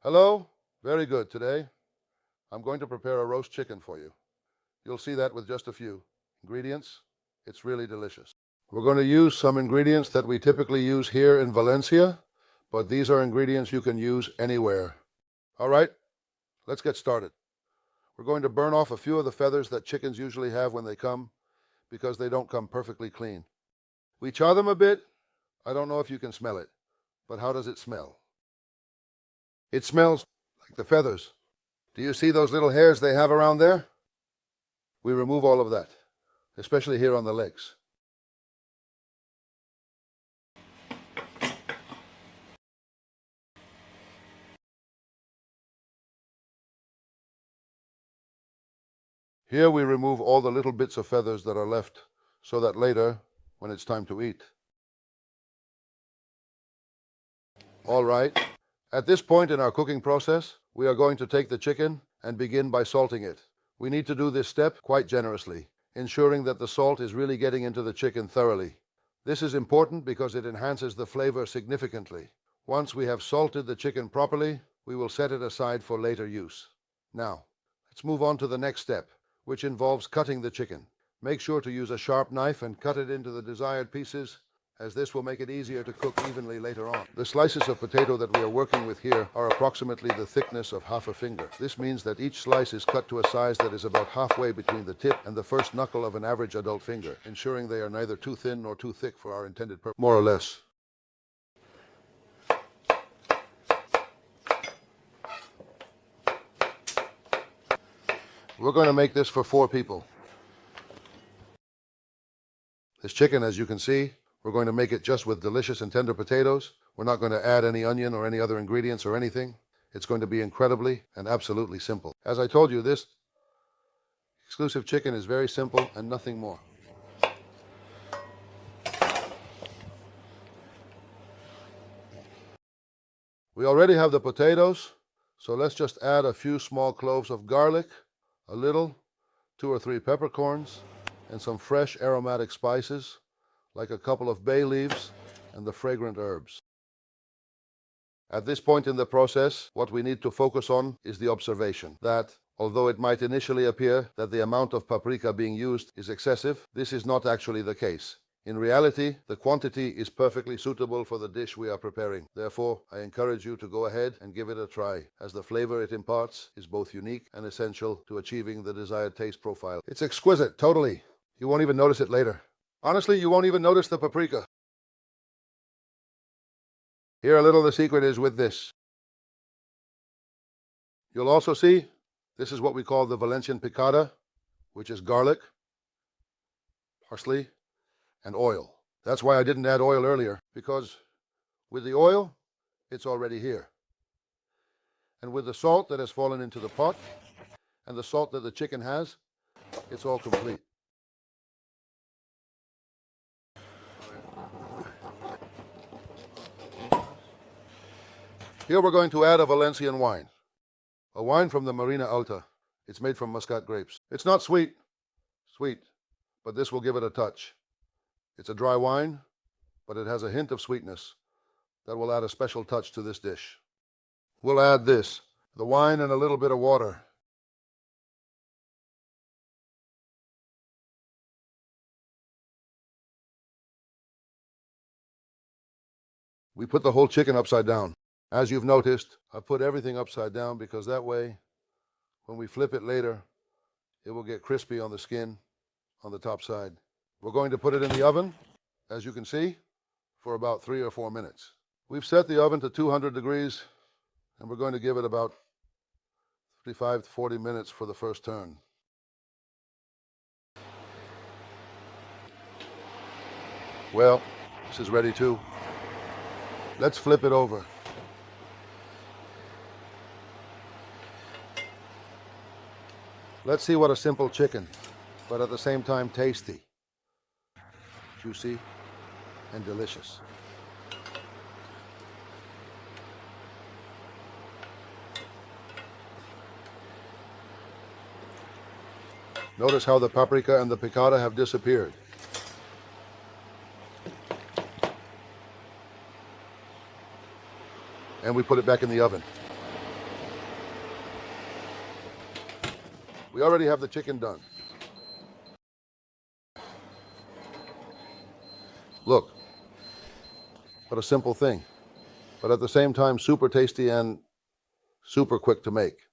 Hello? Very good. Today, I'm going to prepare a roast chicken for you. You'll see that with just a few ingredients. It's really delicious. We're going to use some ingredients that we typically use here in Valencia, but these are ingredients you can use anywhere. All right, let's get started. We're going to burn off a few of the feathers that chickens usually have when they come because they don't come perfectly clean. We char them a bit. I don't know if you can smell it, but how does it smell? It smells like the feathers. Do you see those little hairs they have around there? We remove all of that, especially here on the legs. Here we remove all the little bits of feathers that are left so that later, when it's time to eat. All right, at this point in our cooking process, we are going to take the chicken and begin by salting it. We need to do this step quite generously, ensuring that the salt is really getting into the chicken thoroughly. This is important because it enhances the flavor significantly. Once we have salted the chicken properly, we will set it aside for later use. Now, let's move on to the next step, which involves cutting the chicken. Make sure to use a sharp knife and cut it into the desired pieces, as this will make it easier to cook evenly later on. The slices of potato that we are working with here are approximately the thickness of half a finger. This means that each slice is cut to a size that is about halfway between the tip and the first knuckle of an average adult finger, ensuring they are neither too thin nor too thick for our intended purpose. More or less. We're going to make this for 4 people. This chicken, as you can see, we're going to make it just with delicious and tender potatoes. We're not going to add any onion or any other ingredients or anything. It's going to be incredibly and absolutely simple. As I told you, this exclusive chicken is very simple and nothing more. We already have the potatoes, so let's just add a few small cloves of garlic, a little, 2 or 3 peppercorns, and some fresh aromatic spices, like a couple of bay leaves and the fragrant herbs. At this point in the process, what we need to focus on is the observation that, although it might initially appear that the amount of paprika being used is excessive, this is not actually the case. In reality, the quantity is perfectly suitable for the dish we are preparing. Therefore, I encourage you to go ahead and give it a try, as the flavor it imparts is both unique and essential to achieving the desired taste profile. It's exquisite, totally. You won't even notice it later. Honestly, you won't even notice the paprika. Here, a little of the secret is with this. You'll also see, this is what we call the Valencian picada, which is garlic, parsley, and oil. That's why I didn't add oil earlier, because with the oil, it's already here. And with the salt that has fallen into the pot, and the salt that the chicken has, it's all complete. Here we're going to add a Valencian wine. A wine from the Marina Alta. It's made from Muscat grapes. It's not sweet, but this will give it a touch. It's a dry wine, but it has a hint of sweetness that will add a special touch to this dish. We'll add this, the wine and a little bit of water. We put the whole chicken upside down. As you've noticed, I put everything upside down because that way, when we flip it later, it will get crispy on the skin on the top side. We're going to put it in the oven, as you can see, for about 3 or 4 minutes. We've set the oven to 200 degrees, and we're going to give it about 35 to 40 minutes for the first turn. Well, this is ready too. Let's flip it over. Let's see what a simple chicken, but at the same time tasty, juicy, and delicious. Notice how the paprika and the picada have disappeared. And we put it back in the oven. We already have the chicken done. Look, what a simple thing, but at the same time super tasty and super quick to make.